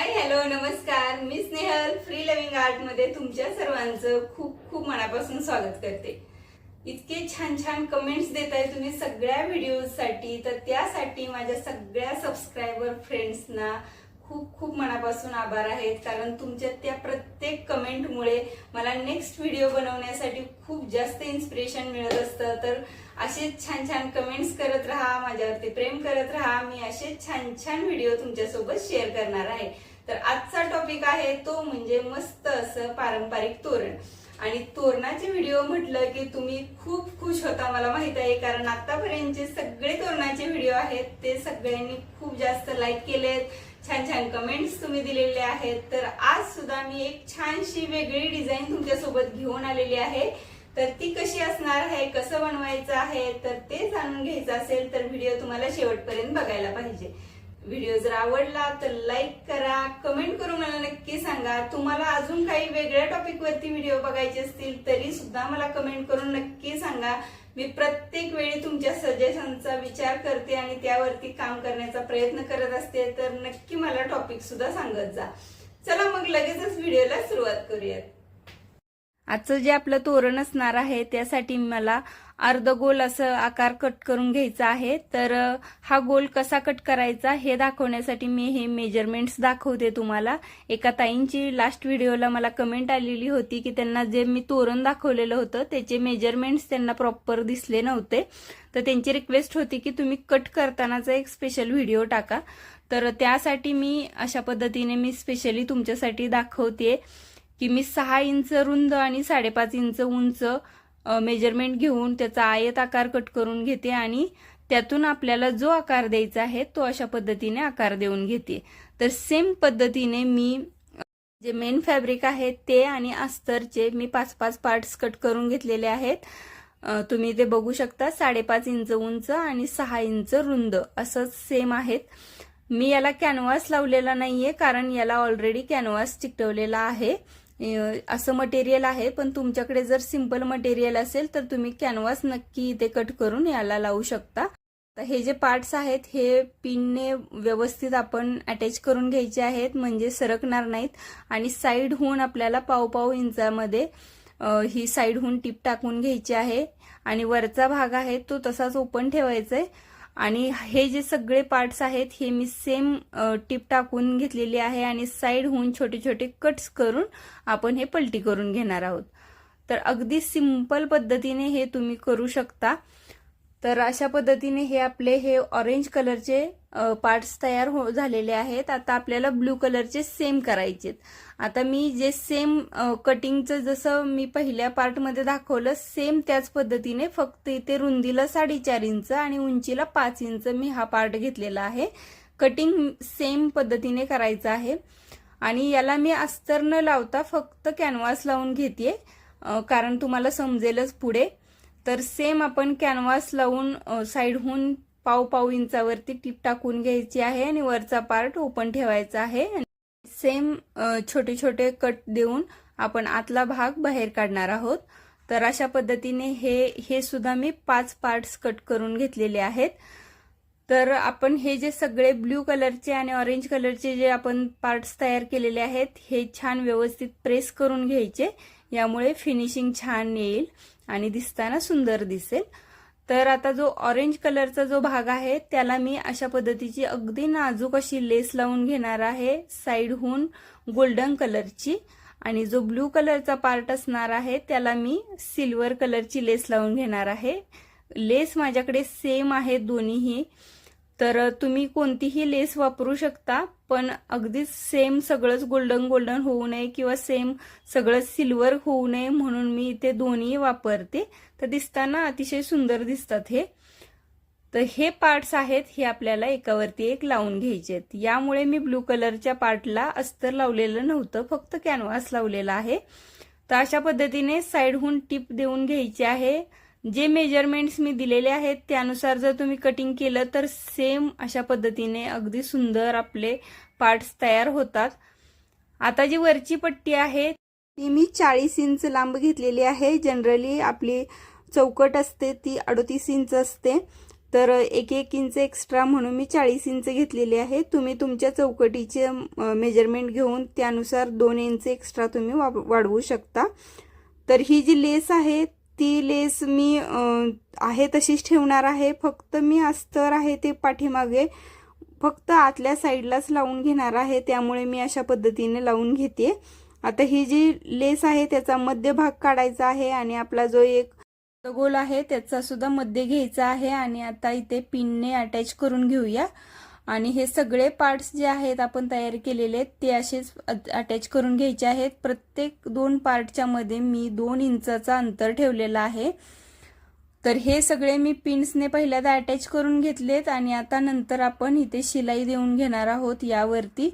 Hi hello नमस्कार, मी Snehal free living art मध्ये तुमच्या सर्वांचं खूप खूप मनापासून स्वागत करते। इतके छान छान कमेंट्स देताय तुम्ही सगळ्या व्हिडिओसाठी, तर त्यासाठी माझ्या सगळ्या सबस्क्रायबर फ्रेंड्सना खूप खूप मनापासून आभार आहेत। कारण तुमच्या त्या प्रत्येक कमेंटमुळे मला नेक्स्ट व्हिडिओ बनवण्यासाठी खूप जास्त इन्स्पिरेशन मिळत असतं। तर असेच छान छान कमेंट्स करत राहा, माझ्यावरती प्रेम करत राहा। मी असेच छान छान व्हिडिओ तुमच्यासोबत शेअर करणार आहे। तर आजचा टॉपिक आहे तो म्हणजे मस्त असं पारंपरिक तोरण। आणि तोरणाचे व्हिडिओ म्हटलं की तुम्ही खूप खुश होता मला माहित आहे, कारण आतापर्यंतचे सगळे तोरणाचे व्हिडिओ आहेत ते सगळ्यांनी खूप जास्त लाईक केलेत, छान छान कमेंट्स तुम्ही दिलेले आहेत। तर आज सुद्धा मी एक छानशी वेगळी डिझाईन तुमच्यासोबत घेऊन आलेली आहे। तर ती कशी असणार आहे, कसं बनवायचं आहे, तर ते जाणून घ्यायचं असेल तर व्हिडिओ तुम्हाला शेवटपर्यंत बघायला पाहिजे। व्हिडिओ जर आवडला तर लाईक करा, कमेंट करून मला नक्की सांगा। तुम्हाला अजून काही वेगळ्या टॉपिक वरती व्हिडिओ बघायचे असतील तरी सुद्धा मला कमेंट करून नक्की सांगा। मी प्रत्येक वेळी तुमच्या सजेशनचा विचार करते आणि त्यावरती काम करण्याचा प्रयत्न करत असते। तर नक्की मला टॉपिक सुद्धा सांगत जा। चला मग लगेचच व्हिडिओला सुरुवात करूयात। आजचं जे आपलं तोरण असणार आहे त्यासाठी मला अर्ध गोल असं आकार कट करून घ्यायचा आहे। तर हा गोल कसा कट करायचा हे दाखवण्यासाठी मी हे मेजरमेंट्स दाखवते तुम्हाला। एका ताईंची लास्ट व्हिडिओला मला कमेंट आलेली होती की त्यांना जे मी तोरण दाखवलेलं होतं त्याचे मेजरमेंट्स त्यांना प्रॉपर दिसले नव्हते, तर त्यांची रिक्वेस्ट होती की तुम्ही कट करतानाचा एक स्पेशल व्हिडिओ टाका। तर त्यासाठी मी अशा पद्धतीने मी स्पेशली तुमच्यासाठी दाखवते की मी 6 इंच रुंद आणि 5.5 इंच उंच मेजरमेंट घेऊन त्याचा आयत आकार कट करून घेते आणि त्यातून आपल्याला जो आकार द्यायचा आहे तो अशा पद्धतीने आकार देऊन घेते। तर सेम पद्धतीने मी जे मेन फॅब्रिक आहे ते आणि अस्तरचे मी 5-5 पार्ट्स कट करून घेतलेले आहेत। तुम्ही ते बघू शकता, 5.5 इंच उंच आणि 6 इंच रुंद असं सेम आहेत। मी याला कॅनव्हास लावलेला नाहीये कारण याला ऑलरेडी कॅनव्हास चिकटवलेला आहे असं मटेरियल आहे। पण तुमच्याकडे जर सिंपल मटेरियल असेल तर तुम्ही कॅनव्हास नक्की इथे कट करून याला लावू शकता। तर हे जे पार्ट्स आहेत हे पिनने व्यवस्थित आपण अटॅच करून घ्यायचे आहेत म्हणजे सरकणार नाहीत। आणि साईडहून आपल्याला 1.5 इंचामध्ये ही साईडहून टिप टाकून घ्यायची आहे आणि वरचा भाग आहे तो तसाच ओपन ठेवायचा आहे। आणि हे जे सगळे पार्ट्स आहेत हे मी सेम टिप टाकून घेतलेली आहे आणि साईडहून छोटे छोटे कट्स करून आपण हे पलटी करून घेणार आहोत। तर अगदी सिंपल पद्धतीने हे तुम्ही करू शकता। तर अशा पद्धतीने हे आपले हे ऑरेंज कलरचे पार्ट्स तयार झालेले आहेत। आता आपल्याला ब्लू कलरचे सेम करायचे। आता मी जे सेम कटिंगचं जसं मी पहिल्या पार्टमध्ये दाखवलं सेम त्याच पद्धतीने, फक्त इथे रुंदीला 4.5 इंच आणि उंचीला 5 इंच मी हा पार्ट घेतलेला आहे। कटिंग सेम पद्धतीने करायचं आहे आणि याला मी अस्तर न लावता फक्त कॅनव्हास लावून घेते कारण तुम्हाला समजेलच पुढे। तर सेम आपण कॅनव्हास लावून साईडहून 1.5 इंचावरती टिप टाकून घ्यायची आहे आणि वरचा पार्ट ओपन ठेवायचा आहे। सेम छोटे छोटे कट देऊन आपण आतला भाग बाहेर काढणार आहोत। तर अशा पद्धतीने हे सुद्धा मी 5 पार्ट्स कट करून घेतलेले आहेत। तर आपण हे जे सगळे ब्ल्यू कलरचे आणि ऑरेंज कलरचे जे आपण पार्ट्स तयार केलेले आहेत हे छान व्यवस्थित प्रेस करून घ्यायचे, यामुळे फिनिशिंग छान येईल आणि दिसताना सुंदर दिसेल। तर आता जो ऑरेंज कलरचा जो भाग आहे त्याला मी अशा पद्धतीची अगदी नाजूक अशी लेस लावून घेणार आहे साईडहून गोल्डन कलरची, आणि जो ब्लू कलरचा पार्ट असणार आहे त्याला मी सिल्वर कलरची लेस लावून घेणार आहे। लेस माझ्याकडे सेम आहे दोन्हीही, तर तुम्ही कोणतीही लेस वापरू शकता, पण अगदी सेम सगळंच गोल्डन गोल्डन होऊ नये किंवा सेम सगळं सिल्वर होऊ नये म्हणून मी इथे दोन्ही वापरते। तर दिसताना अतिशय सुंदर दिसतात हे। तर हे पार्ट्स आहेत हे आपल्याला एकावरती एक लावून घ्यायचे आहेत। यामुळे मी ब्लू कलरच्या पार्टला अस्तर लावलेलं नव्हतं, फक्त कॅनव्हास लावलेला आहे। तर अशा पद्धतीने साईडहून टिप देऊन घ्यायची आहे। जे मेजरमेंट्स मी दिलेले आहेत त्यानुसार जर तुम्ही कटिंग केलं तर सेम अशा पद्धतीने अगदी सुंदर आपले पार्ट्स तयार होतात। आता जी वरची पट्टी आहे ती मी 40 इंच लांब घेतलेली आहे। जनरली आपली चौकट असते ती 38 इंच असते, तर 1 इंच एक्स्ट्रा म्हणून मी 40 इंच घेतलेली आहे. तुम्ही तुमच्या चौकटीचे मेजरमेंट घेऊन त्यानुसार 2 इंच एक्स्ट्रा तुम्ही वाढवू शकता. तर ही जी लेस आहे ती लेस मी आहे तशीच ठेवणार आहे. फक्त मी अस्तर आहे ते पाठीमागे फक्त आतल्या साईडलाच लावून घेणार आहे. त्यामुळे मी अशा पद्धतीने लावून घेते. आता ही जी लेस आहे त्याचा मध्यभाग काढायचा आहे आणि आपला जो एक गोल आहे त्याचा सुद्धा मध्य घ्यायचा आहे आणि आता इथे पिनने अटॅच करून घेऊया. आणि हे सगळे पार्ट्स जे आहेत आपण तयार केलेले आहेत ते असेच अटॅच करून घ्यायचे आहेत. प्रत्येक 2 पार्टच्या मध्ये मी 2 इंचाचा अंतर ठेवलेला आहे. तर हे सगळे मी पिन्सने पहिल्यांदा अटॅच करून घेतलेत आणि आता नंतर आपण इथे शिलाई देऊन घेणार आहोत यावरती.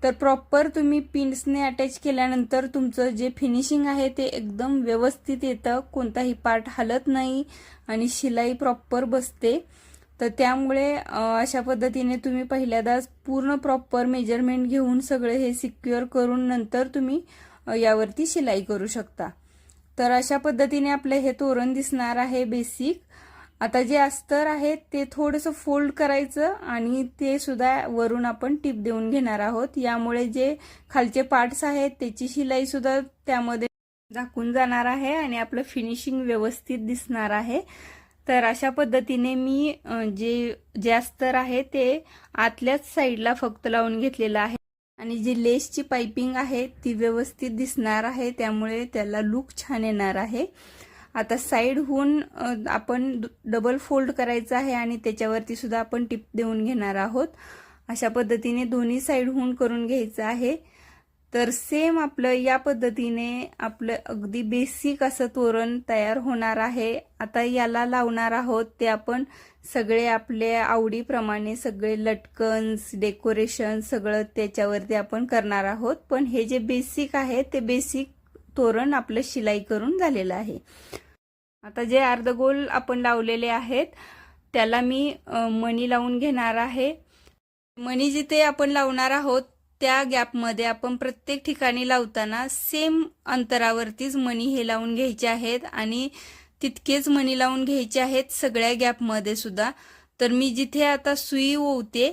तर प्रॉपर तुम्ही पिन्सने अटॅच केल्यानंतर तुमचं जे फिनिशिंग आहे ते एकदम व्यवस्थित येतं. कोणताही पार्ट हलत नाही आणि शिलाई प्रॉपर बसते. तर त्यामुळे अशा पद्धतीने तुम्ही पहिल्यांदाच पूर्ण प्रॉपर मेजरमेंट घेऊन सगळे हे सिक्युअर करून नंतर तुम्ही यावरती शिलाई करू शकता. तर अशा पद्धतीने आपले हे तोरण दिसणार आहे बेसिक. आता जे अस्तर आहे ते थोडंसं फोल्ड करायचं आणि ते सुद्धा वरून आपण टिप देऊन घेणार आहोत. यामुळे जे खालचे पार्ट्स आहेत त्याची शिलाई सुद्धा त्यामध्ये झाकून जाणार आहे आणि आपलं फिनिशिंग व्यवस्थित दिसणार आहे. तर अशा पद्धतीने मी जे अस्तर आहे ते आतल्याच साईडला फक्त लावून घेतलेलं आहे आणि जी लेसची पाइपिंग आहे ती व्यवस्थित दिसणार आहे. त्यामुळे त्याला लुक छान येणार आहे. आता साईडहून आपण डबल फोल्ड करायचं आहे आणि त्याच्यावरती सुद्धा आपण टिप देऊन घेणार आहोत. अशा पद्धतीने दोन्ही साईडहून करून घ्यायचं आहे. तर सेम आपलं या पद्धतीने आपलं अगदी बेसिक असं तोरण तयार होणार आहे. आता याला लावणार आहोत ते आपण सगळे आपल्या आवडीप्रमाणे सगळे लटकन्स डेकोरेशन सगळं त्याच्यावरती आपण करणार आहोत. पण हे जे बेसिक आहे ते बेसिक तोरण आपलं शिलाई करून झालेलं आहे. आता जे अर्धगोल आपण लावलेले आहेत त्याला मी मणी लावून घेणार आहे. मणी जिथे आपण लावणार आहोत त्या गॅपमध्ये आपण प्रत्येक ठिकाणी लावताना सेम अंतरावरतीच मणी हे लावून घ्यायचे आहेत आणि तितकेच मणी लावून घ्यायचे आहेत सगळ्या गॅपमध्ये सुद्धा. तर मी जिथे आता सुई ओवते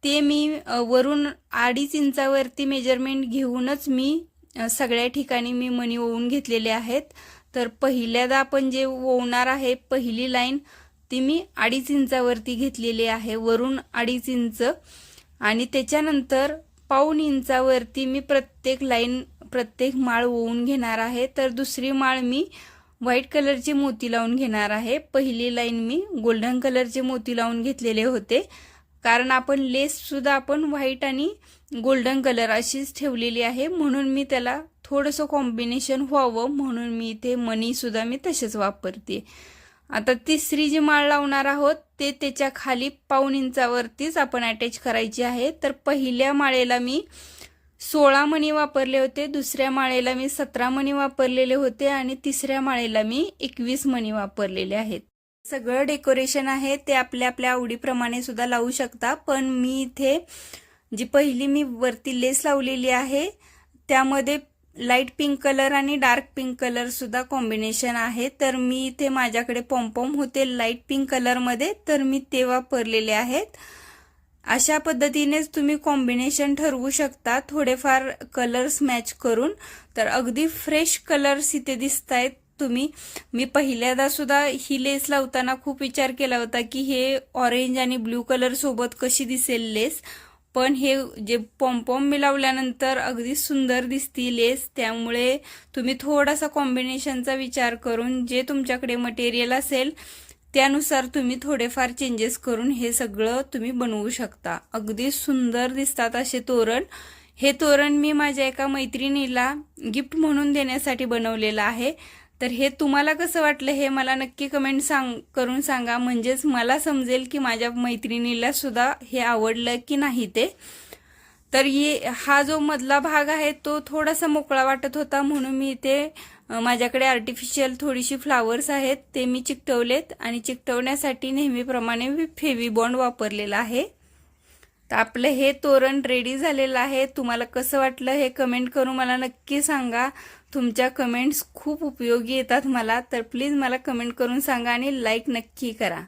ते मी वरून 2.5 इंचावरती मेजरमेंट घेऊनच मी सगळ्या ठिकाणी मी मणी ओवून घेतलेले आहेत. तर पहिल्यांदा आपण जे ओवणार आहे पहिली लाईन ती मी 2.5 इंचावरती घेतलेली आहे, वरून 2.5 इंच आणि त्याच्यानंतर 1.5 इंचावरती मी प्रत्येक माळ ओवून घेणार आहे. तर दुसरी माळ मी व्हाईट कलरचे मोती लावून घेणार आहे. पहिली लाईन मी गोल्डन कलरचे मोती लावून घेतलेले होते कारण आपण लेस सुद्धा आपण व्हाईट आणि गोल्डन कलर अशीच ठेवलेली आहे म्हणून मी त्याला थोडंसं कॉम्बिनेशन व्हावं म्हणून मी इथे मणी सुद्धा मी तसेच वापरते. आता तिसरी जी माळ लावणार आहोत ते त्याच्या खाली 1.5 इंचावरतीच आपण अटॅच करायची आहे. तर पहिल्या माळेला मी 16 मणी वापरले होते, दुसऱ्या माळेला मी 17 मणी वापरलेले होते आणि तिसऱ्या माळेला मी 21 मणी वापरलेले आहेत. सगळं डेकोरेशन आहे ते आपल्या आपल्या आवडीप्रमाणे सुद्धा लावू शकता. पण मी इथे जी पहिली मी वरती लेस लावलेली आहे त्यामध्ये लाईट पिंक कलर आणि डार्क पिंक कलर सुद्धा कॉम्बिनेशन आहे. तर मी इथे माझ्याकडे पॉम्पॉम होते लाईट पिंक कलरमध्ये तर मी ते वापरलेले आहेत. अशा पद्धतीनेच तुम्ही कॉम्बिनेशन ठरवू शकता थोडेफार कलर्स मॅच करून. तर अगदी फ्रेश कलर्स इथे दिसतायत तुम्ही. मी पहिल्यांदा सुद्धा ही लेस लावताना खूप विचार केला होता की हे ऑरेंज आणि ब्ल्यू कलर सोबत कशी दिसेल लेस, पण हे जे पॉम्पॉम मी लावल्यानंतर अगदी सुंदर दिसती लेस. त्यामुळे तुम्ही थोडासा कॉम्बिनेशनचा विचार करून जे तुमच्याकडे मटेरियल असेल त्यानुसार तुम्ही थोडेफार चेंजेस करून हे सगळं तुम्ही बनवू शकता. अगदी सुंदर दिसतात असे तोरण. हे तोरण मी माझ्या एका मैत्रिणीला गिफ्ट म्हणून देण्यासाठी बनवलेलं आहे. तर हे तुम्हाला कसं वाटलं हे मला नक्की कमेंट करून सांगा, म्हणजेच मला समजेल की माझ्या मैत्रिणीला सुद्धा हे आवडलं की नाही ते. तर हा जो मधला भाग आहे तो थोडासा मोकळा वाटत होता म्हणून मी इथे माझ्याकडे आर्टिफिशियल थोडीशी फ्लावर्स आहेत ते मी चिकटवलेत आणि चिकटवण्यासाठी नेहमीप्रमाणे मी फेविबॉन्ड वापरलेला आहे. तर आपलं हे तोरण रेडी झालेलं आहे. तुम्हाला कसं वाटलं हे कमेंट करून मला नक्की सांगा. तुमच्या कमेंट्स खूप उपयोगी येतात मला. तर प्लीज मला कमेंट करून सांगा आणि लाईक नक्की करा.